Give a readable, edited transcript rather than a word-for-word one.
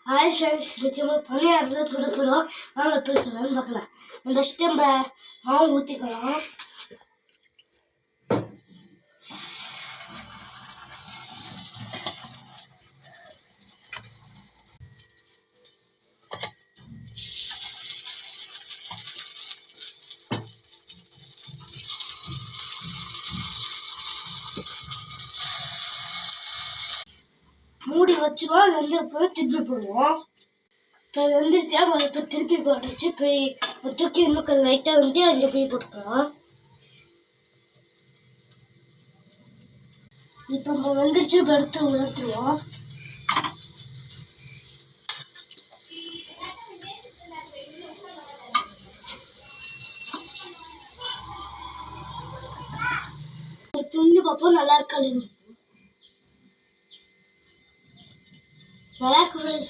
Hi friends, இன்னைக்கு நம்ம பணியாரத்தில் சுட போகிறோம். வாங்க எப்படி சொல்லலாம்னு பார்க்கலாம். ஃபஸ்ட்டு நம்ம மாவு ஊற்றிக்கலாம். மூடி வச்சுருவோம். அது வந்து இப்போ திருப்பி போடுவோம். இப்போ வந்துருச்சா இப்போ திருப்பி போட்டுச்சு. போய் தூக்கி இன்னும் கொஞ்சம் லைட்டாக வந்து அங்கே போய் போட்டுக்கலாம். இப்போ நம்ம வந்துருச்சு. இப்போ எடுத்துருவோம். துணி பார்ப்போம். நல்லா இருக்கா நல்லா இருக்கு.